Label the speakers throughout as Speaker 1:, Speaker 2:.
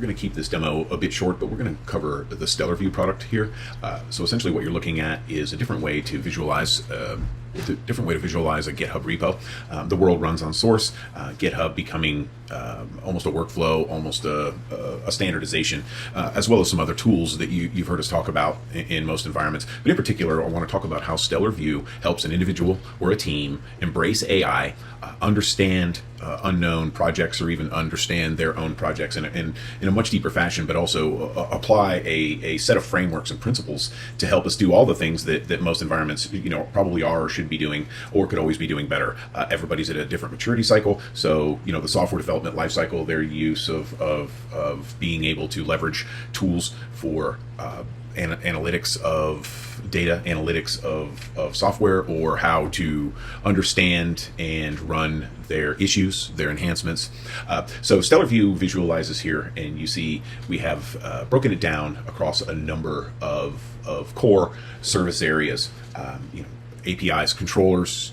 Speaker 1: We're going to keep this demo a bit short, but we're going to cover the Stellarview product here. So essentially what you're looking at is a different way to visualize a GitHub repo. The world runs on source, GitHub becoming almost a workflow, almost a standardization, as well as some other tools that you've heard us talk about in most environments. But in particular, I want to talk about how Stellarview helps an individual or a team embrace AI, understand unknown projects, or even understand their own projects in a much deeper fashion, but also apply a set of frameworks and principles to help us do all the things that most environments probably are or should be doing, or could always be doing better. Everybody's at a different maturity cycle, so the software development lifecycle, their use of being able to leverage tools for analytics of data, analytics of software, or how to understand and run their issues, their enhancements. So Stellarview visualizes here, and you see we have broken it down across a number of core service areas, APIs, controllers,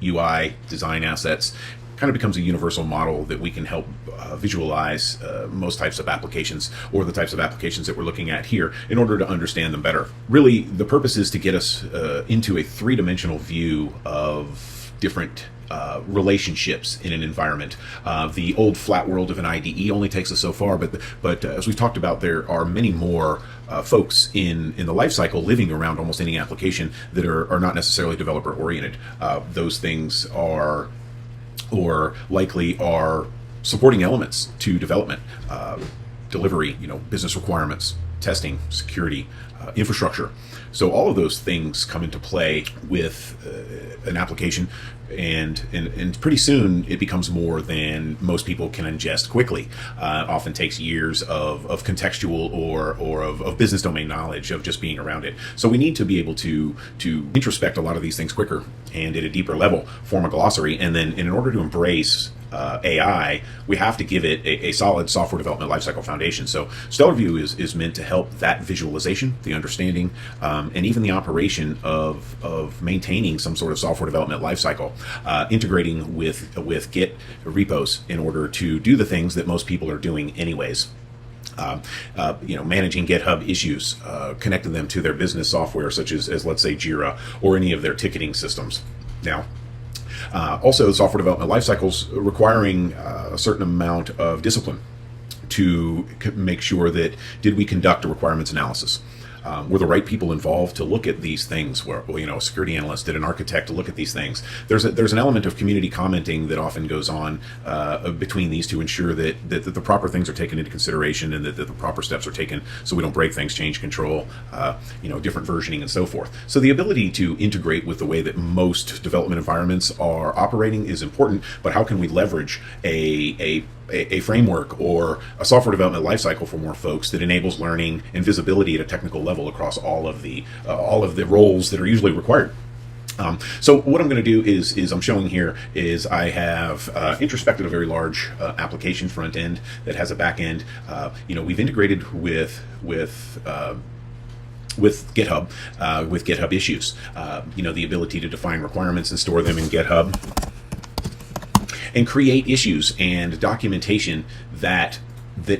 Speaker 1: UI, design assets. Kind of becomes a universal model that we can help visualize most types of applications, or the types of applications that we're looking at here, in order to understand them better. Really, the purpose is to get us into a three-dimensional view of different relationships in an environment. The old flat world of an IDE only takes us so far, but as we've talked about, there are many more folks in the life cycle living around almost any application that are not necessarily developer oriented. Those things are, or likely are, supporting elements to development, delivery, business requirements, testing, security, infrastructure. So all of those things come into play with an application, and pretty soon it becomes more than most people can ingest quickly. Often takes years of contextual or of business domain knowledge of just being around it. So we need to be able to introspect a lot of these things quicker and at a deeper level, form a glossary, and then in order to embrace AI, we have to give it a solid software development lifecycle foundation. So Stellarview is meant to help that visualization, the understanding, and even the operation of maintaining some sort of software development lifecycle, integrating with Git repos in order to do the things that most people are doing anyways. Managing GitHub issues, connecting them to their business software, such as let's say Jira, or any of their ticketing systems. Now, also, software development life cycles requiring a certain amount of discipline to make sure that, did we conduct a requirements analysis? Were the right people involved to look at these things? Where, a security analyst, did an architect to look at these things? There's an element of community commenting that often goes on between these to ensure that the proper things are taken into consideration, and that the proper steps are taken so we don't break things, change control, different versioning, and so forth. So the ability to integrate with the way that most development environments are operating is important, but how can we leverage a framework or a software development lifecycle for more folks that enables learning and visibility at a technical level across all of the roles that are usually required. So what I'm going to do is I'm showing here is I have introspected a very large application front end that has a back end. We've integrated with GitHub, with GitHub issues. The ability to define requirements and store them in GitHub, and create issues and documentation that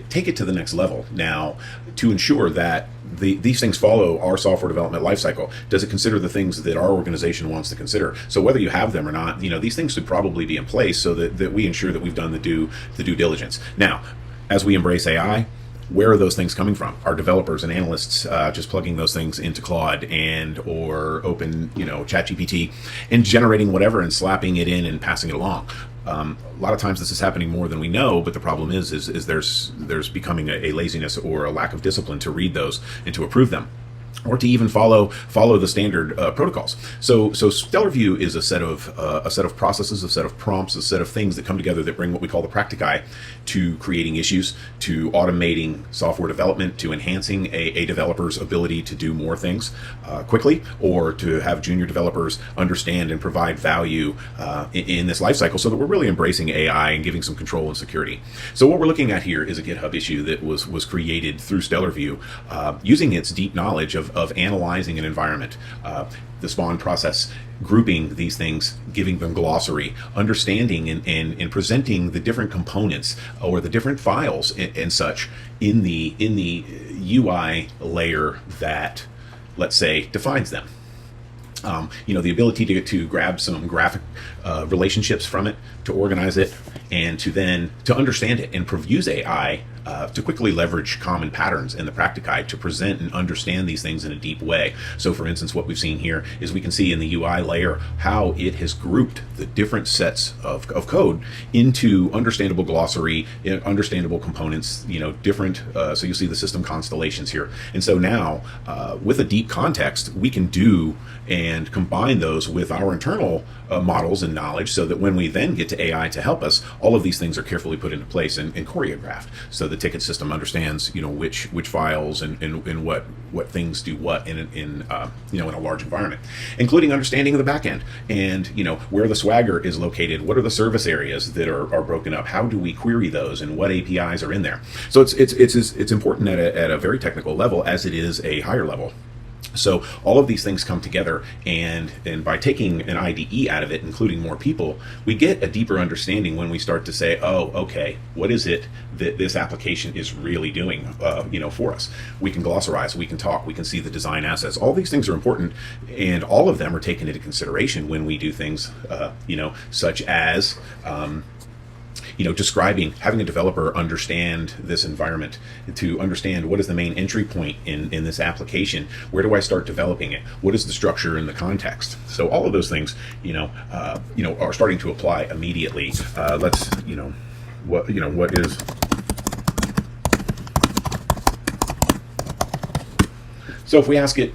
Speaker 1: take it to the next level. Now, to ensure that these things follow our software development lifecycle, does it consider the things that our organization wants to consider? So whether you have them or not, these things should probably be in place so that we ensure that we've done the due diligence. Now, as we embrace AI, where are those things coming from? Are developers and analysts just plugging those things into Claude or open, ChatGPT, and generating whatever and slapping it in and passing it along? A lot of times this is happening more than we know, but the problem is there's becoming a laziness or a lack of discipline to read those and to approve them, or to even follow the standard protocols. So Stellarview is a set of processes, a set of prompts, a set of things that come together that bring what we call the Practicai to creating issues, to automating software development, to enhancing a developer's ability to do more things quickly, or to have junior developers understand and provide value in this lifecycle, so that we're really embracing AI and giving some control and security. So what we're looking at here is a GitHub issue that was created through Stellarview, using its deep knowledge of analyzing an environment. the spawn process, grouping these things, giving them glossary, understanding and presenting the different components or the different files and such in the UI layer that, let's say, defines them. The ability to grab some graphic relationships from it, to organize it, and to understand it and use AI to quickly leverage common patterns in the Practicai to present and understand these things in a deep way. So for instance, what we've seen here is we can see in the UI layer how it has grouped the different sets of code into understandable glossary, understandable components, different, so you see the system constellations here. And so now with a deep context, we can do and combine those with our internal models and knowledge, so that when we then get to AI to help us, all of these things are carefully put into place and choreographed, so the ticket system understands which files and what things do what in a large environment, including understanding of the back end and where the Swagger is located, what are the service areas that are broken up, how do we query those, and what APIs are in there. So it's important at a very technical level as it is a higher level. So all of these things come together, and by taking an IDE out of it, including more people, we get a deeper understanding when we start to say, oh, okay, what is it that this application is really doing, for us? We can glossarize, we can talk, we can see the design assets. All these things are important, and all of them are taken into consideration when we do things, such as describing, having a developer understand this environment, to understand what is the main entry point in this application, where do I start developing it, what is the structure and the context. So all of those things, are starting to apply immediately. What is. So if we ask it,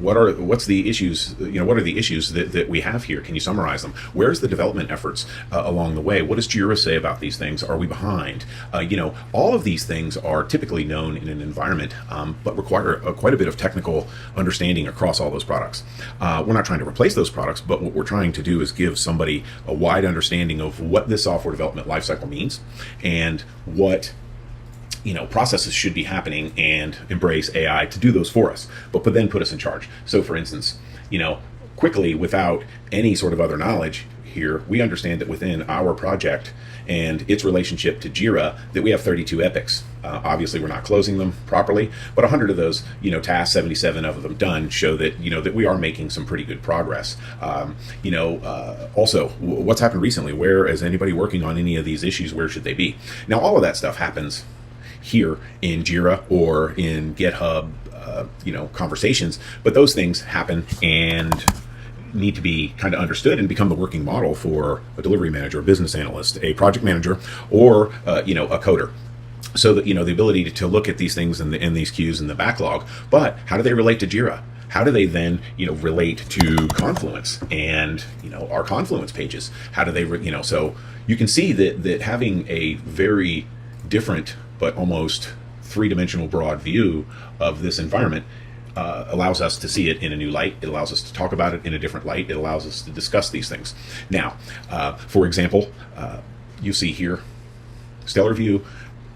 Speaker 1: what are the issues that we have here? Can you summarize them? Where's the development efforts along the way? What does Jira say about these things? Are we behind? All of these things are typically known in an environment, but require quite a bit of technical understanding across all those products. We're not trying to replace those products, but what we're trying to do is give somebody a wide understanding of what this software development lifecycle means, and what processes should be happening, and embrace AI to do those for us, but then put us in charge. So for instance, quickly, without any sort of other knowledge here, we understand that within our project and its relationship to Jira, that we have 32 epics. Obviously, we're not closing them properly, but 100 of those, tasks, 77 of them done, show that, that we are making some pretty good progress. Also, what's happened recently? Where is anybody working on any of these issues? Where should they be? Now, all of that stuff happens here in Jira or in GitHub, conversations, but those things happen and need to be kind of understood and become the working model for a delivery manager, a business analyst, a project manager, or a coder. So that the ability to look at these things in these queues in the backlog, but how do they relate to Jira? How do they then relate to Confluence and our Confluence pages? How do they so you can see that having a very different but almost three-dimensional broad view of this environment allows us to see it in a new light. It allows us to talk about it in a different light. It allows us to discuss these things. Now, for example, you see here, Stellarview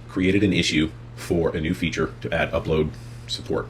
Speaker 1: created an issue for a new feature to add upload support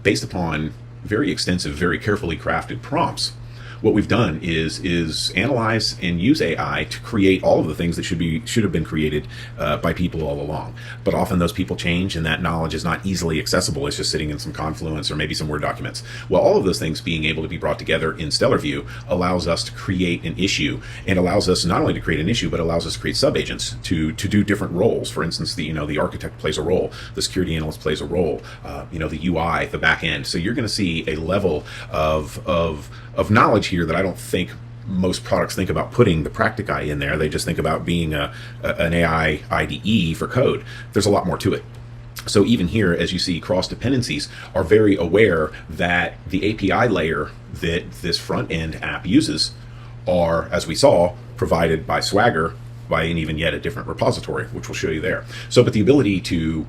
Speaker 1: based upon very extensive, very carefully crafted prompts. What we've done is analyze and use AI to create all of the things that should have been created by people all along. But often those people change, and that knowledge is not easily accessible. It's just sitting in some Confluence or maybe some Word documents. Well, all of those things being able to be brought together in Stellarview allows us to create an issue, and allows us not only to create an issue, but allows us to create subagents to do different roles. For instance, the architect plays a role, the security analyst plays a role, the UI, the back end. So you're going to see a level of knowledge here that I don't think most products think about putting the Practicai in there. They just think about being an AI IDE for code. There's a lot more to it. So even here, as you see, cross dependencies are very aware that the API layer that this front end app uses are, as we saw, provided by Swagger, by an even yet a different repository, which we'll show you there. So, but the ability to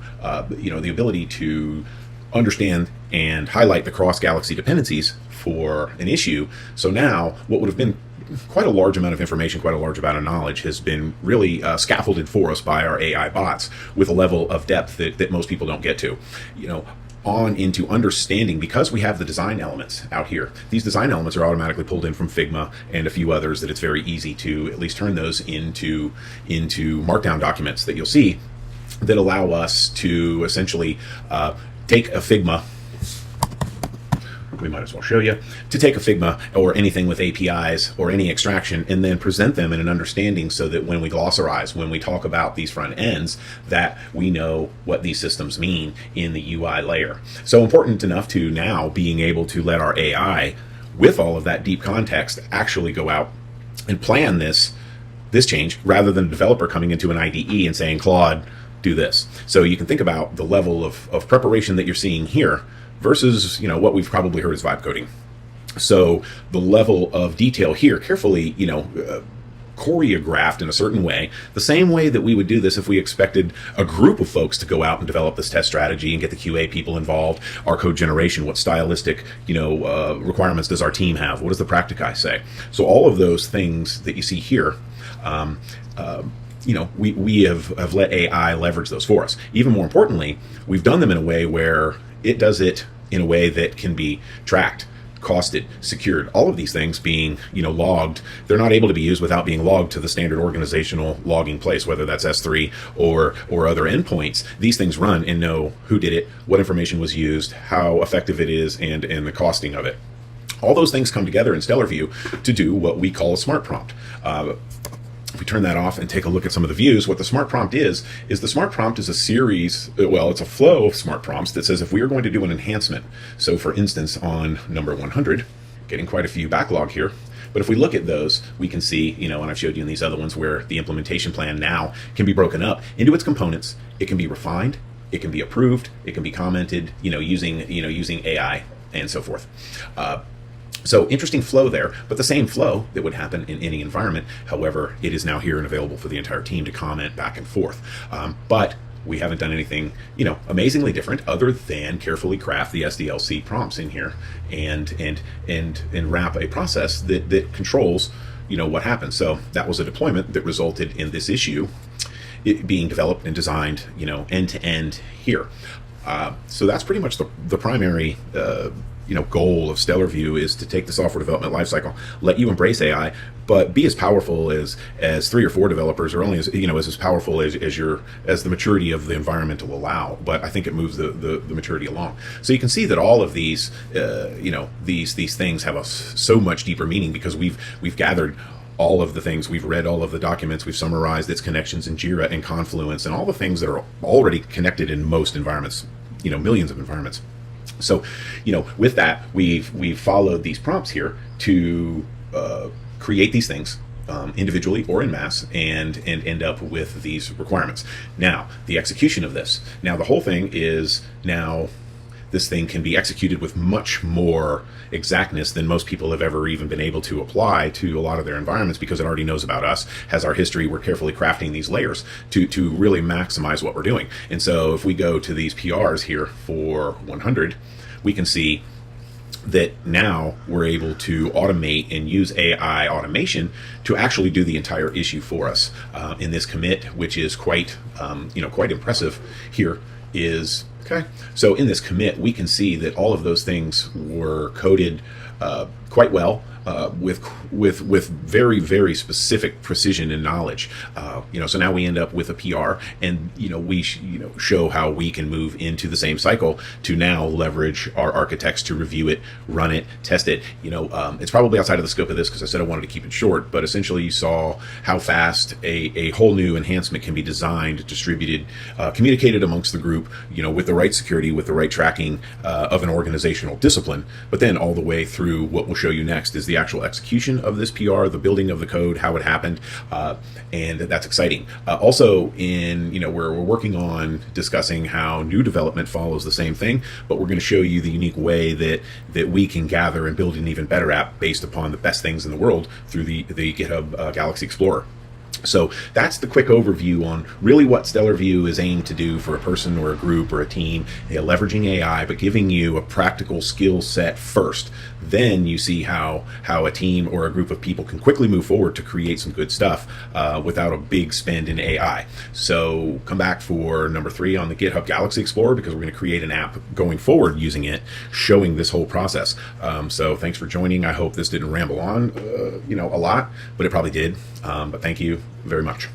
Speaker 1: understand and highlight the cross-galaxy dependencies for an issue. So now what would have been quite a large amount of information, quite a large amount of knowledge has been really scaffolded for us by our AI bots with a level of depth that most people don't get to. on into understanding, because we have the design elements out here. These design elements are automatically pulled in from Figma and a few others that it's very easy to at least turn those into markdown documents that you'll see that allow us to essentially take a Figma. We might as well show you, to take a Figma or anything with APIs or any extraction and then present them in an understanding so that when we glossarize, when we talk about these front ends, that we know what these systems mean in the UI layer. So important enough to now being able to let our AI, with all of that deep context, actually go out and plan this change rather than a developer coming into an IDE and saying, Claude, do this. So you can think about the level of preparation that you're seeing here versus, what we've probably heard as vibe coding. So the level of detail here, carefully, choreographed in a certain way, the same way that we would do this if we expected a group of folks to go out and develop this test strategy and get the QA people involved, our code generation, what stylistic, requirements does our team have? What does the Practicai say? So all of those things that you see here, we have let AI leverage those for us. Even more importantly, we've done them in a way where it does it in a way that can be tracked, costed, secured. All of these things being, logged. They're not able to be used without being logged to the standard organizational logging place, whether that's S3 or other endpoints. These things run and know who did it, what information was used, how effective it is, and the costing of it. All those things come together in Stellarview to do what we call a smart prompt. If we turn that off and take a look at some of the views, what the smart prompt is the smart prompt is a series, it's a flow of smart prompts that says if we are going to do an enhancement. So for instance, on number 100, getting quite a few backlog here, but if we look at those, we can see, and I've showed you in these other ones where the implementation plan now can be broken up into its components. It can be refined, it can be approved, it can be commented, using AI and so forth. So interesting flow there, but the same flow that would happen in any environment. However, it is now here and available for the entire team to comment back and forth. But we haven't done anything, amazingly different other than carefully craft the SDLC prompts in here and wrap a process that controls, what happens. So that was a deployment that resulted in this issue, it being developed and designed, end to end here. So that's pretty much the primary goal of Stellarview, is to take the software development lifecycle, let you embrace AI, but be as powerful as 3 or 4 developers, or only as powerful as the maturity of the environment will allow. But I think it moves the maturity along. So you can see that all of these these things have so much deeper meaning, because we've gathered all of the things, we've read all of the documents, we've summarized its connections in Jira and Confluence and all the things that are already connected in most environments, millions of environments. So, with that, we've followed these prompts here to create these things individually or in mass, and end up with these requirements. Now, the execution of this. Now, the whole thing is now this thing can be executed with much more exactness than most people have ever even been able to apply to a lot of their environments, because it already knows about us, has our history. We're carefully crafting these layers to really maximize what we're doing. And so if we go to these PRs here for 100, we can see that now we're able to automate and use AI automation to actually do the entire issue for us. In this commit, which is quite impressive here, is okay. So in this commit, we can see that all of those things were coded quite well, with very, very specific precision and knowledge. So now we end up with a PR, and we show how we can move into the same cycle to now leverage our architects to review it, run it, test it. It's probably outside of the scope of this because I said I wanted to keep it short, but essentially you saw how fast a whole new enhancement can be designed, distributed, communicated amongst the group, with the right security, with the right tracking of an organizational discipline, but then all the way through what we'll show you next is the actual execution of this PR, the building of the code, how it happened, and that's exciting. Also, we're working on discussing how new development follows the same thing, but we're going to show you the unique way that we can gather and build an even better app based upon the best things in the world through the GitHub Galaxy Explorer. So that's the quick overview on really what Stellarview is aimed to do for a person or a group or a team, leveraging AI, but giving you a practical skill set first. Then you see how a team or a group of people can quickly move forward to create some good stuff without a big spend in AI. So come back for number 3 on the GitHub Galaxy Explorer, because we're going to create an app going forward using it, showing this whole process. So thanks for joining. I hope this didn't ramble on, a lot, but it probably did. But thank you very much.